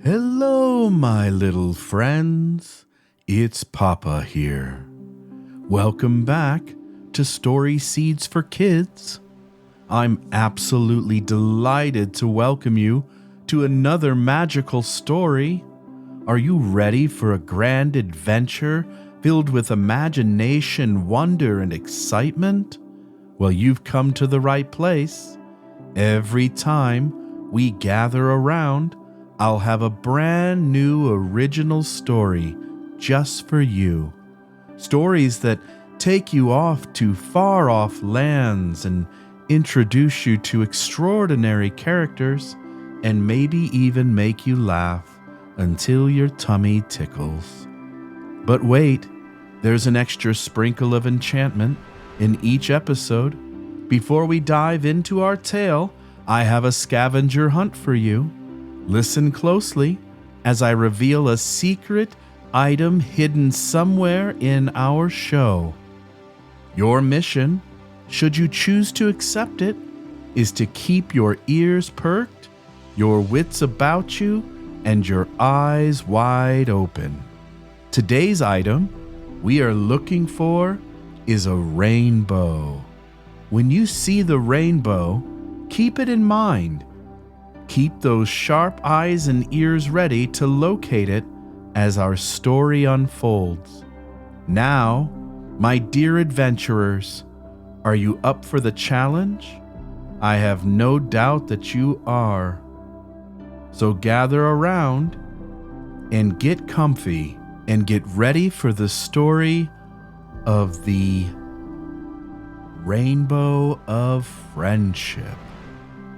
Hello, my little friends. It's Papa here. Welcome back to Story Seeds for Kids. I'm absolutely delighted to welcome you to another magical story. Are you ready for a grand adventure filled with imagination, wonder, and excitement? Well, you've come to the right place. Every time we gather around, I'll have a brand new original story just for you. Stories that take you off to far off lands and introduce you to extraordinary characters and maybe even make you laugh until your tummy tickles. But wait, there's an extra sprinkle of enchantment in each episode. Before we dive into our tale, I have a scavenger hunt for you. Listen closely as I reveal a secret item hidden somewhere in our show. Your mission, should you choose to accept it, is to keep your ears perked, your wits about you, and your eyes wide open. Today's item we are looking for is a rainbow. When you see the rainbow, keep it in mind. Keep those sharp eyes and ears ready to locate it as our story unfolds. Now, my dear adventurers, are you up for the challenge? I have no doubt that you are. So gather around and get comfy and get ready for the story of the Rainbow of Friendship.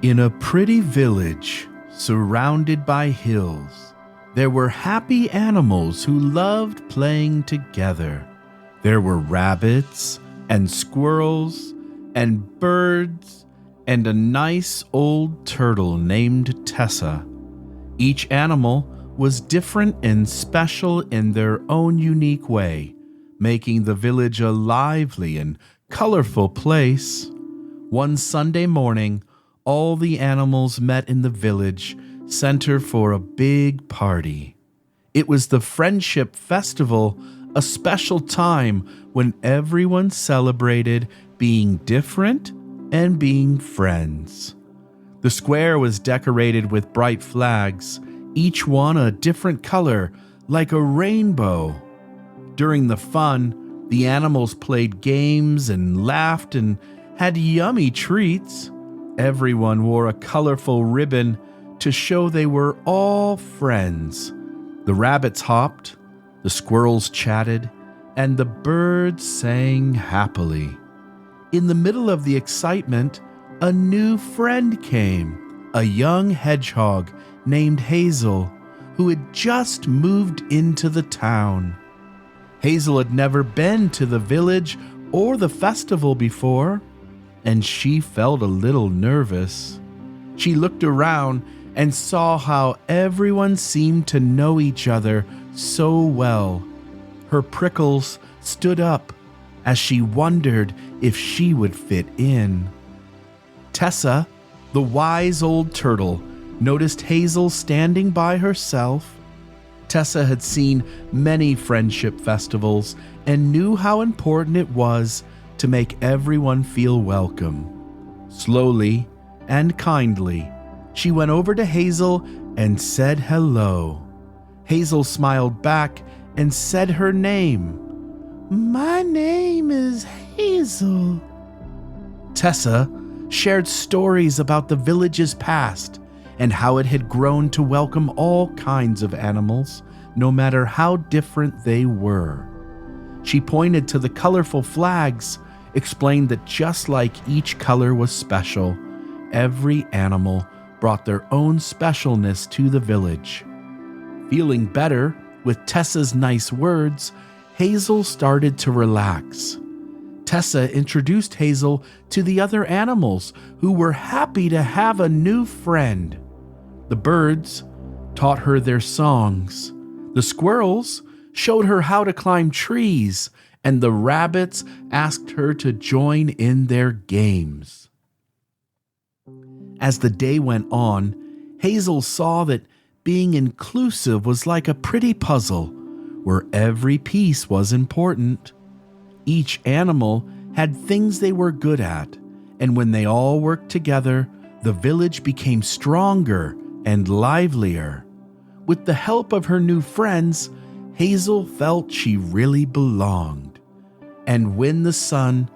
In a pretty village surrounded by hills, there were happy animals who loved playing together. There were rabbits and squirrels and birds and a nice old turtle named Tessa. Each animal was different and special in their own unique way, making the village a lively and colorful place. One Sunday morning, all the animals met in the village center for a big party. It was the Friendship Festival, a special time when everyone celebrated being different and being friends. The square was decorated with bright flags, each one a different color, like a rainbow. During the fun, the animals played games and laughed and had yummy treats. Everyone wore a colorful ribbon to show they were all friends. The rabbits hopped, the squirrels chatted, and the birds sang happily. In the middle of the excitement, a new friend came, a young hedgehog named Hazel, who had just moved into the town. Hazel had never been to the village or the festival before, and she felt a little nervous. She looked around and saw how everyone seemed to know each other so well. Her prickles stood up as she wondered if she would fit in. Tessa, the wise old turtle, noticed Hazel standing by herself. Tessa had seen many friendship festivals and knew how important it was to make everyone feel welcome. Slowly and kindly, she went over to Hazel and said hello. Hazel smiled back and said her name. "My name is Hazel." Tessa shared stories about the village's past and how it had grown to welcome all kinds of animals, no matter how different they were. She pointed to the colorful flags, explained that just like each color was special, every animal brought their own specialness to the village. Feeling better with Tessa's nice words, Hazel started to relax. Tessa introduced Hazel to the other animals who were happy to have a new friend. The birds taught her their songs. The squirrels showed her how to climb trees, and the rabbits asked her to join in their games. As the day went on, Hazel saw that Being inclusive was like a pretty puzzle where every piece was important. Each animal had things they were good at, and when they all worked together, the village became stronger and livelier. With the help of her new friends, Hazel felt she really belonged. And when the sun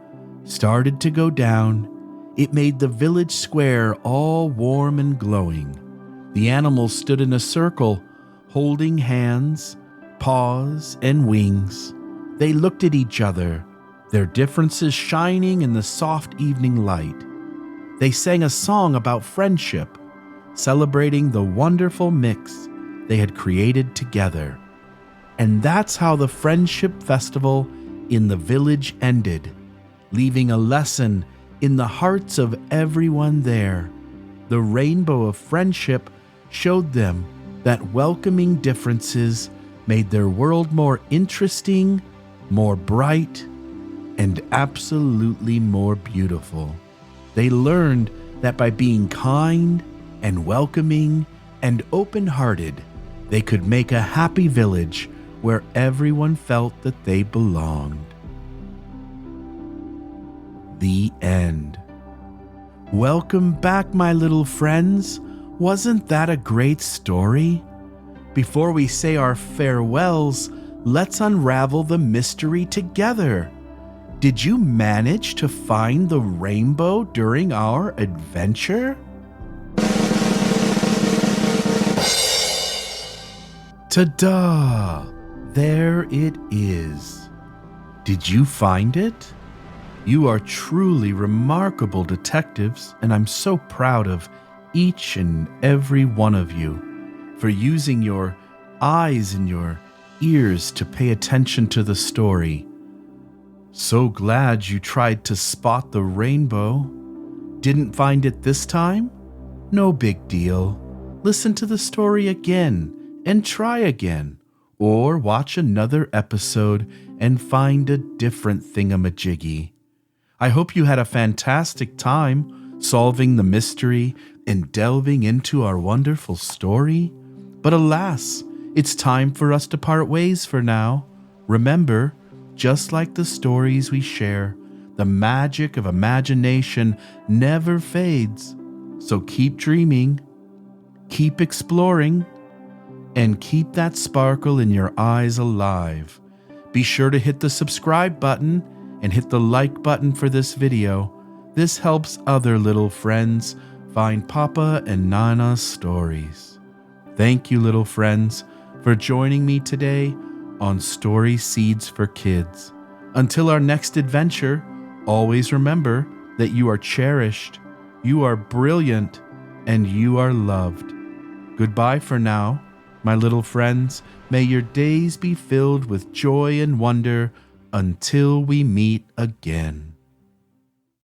started to go down, it made the village square all warm and glowing. The animals stood in a circle, holding hands, paws, and wings. They looked at each other, their differences shining in the soft evening light. They sang a song about friendship, celebrating the wonderful mix they had created together. And that's how the Friendship Festival in the village ended, leaving a lesson in the hearts of everyone there. The rainbow of friendship showed them that welcoming differences made their world more interesting, more bright, and absolutely more beautiful. They learned that by being kind and welcoming and open-hearted, they could make a happy village where everyone felt that they belonged. The end. Welcome back, my little friends. Wasn't that a great story? Before we say our farewells, let's unravel the mystery together. Did you manage to find the rainbow during our adventure? Ta-da! There it is. Did you find it? You are truly remarkable detectives, and I'm so proud of each and every one of you for using your eyes and your ears to pay attention to the story. So glad you tried to spot the rainbow. Didn't find it this time? No big deal. Listen to the story again and try again, or watch another episode and find a different thingamajiggy. I hope you had a fantastic time solving the mystery and delving into our wonderful story. But alas, it's time for us to part ways for now. Remember, just like the stories we share, the magic of imagination never fades. So keep dreaming, keep exploring, and keep that sparkle in your eyes alive. Be sure to hit the subscribe button and hit the like button for this video. This helps other little friends find Papa and Nana's stories. Thank you, little friends, for joining me today on Story Seeds for Kids. Until our next adventure, always remember that you are cherished, you are brilliant, and you are loved. Goodbye for now, my little friends. May your days be filled with joy and wonder until we meet again.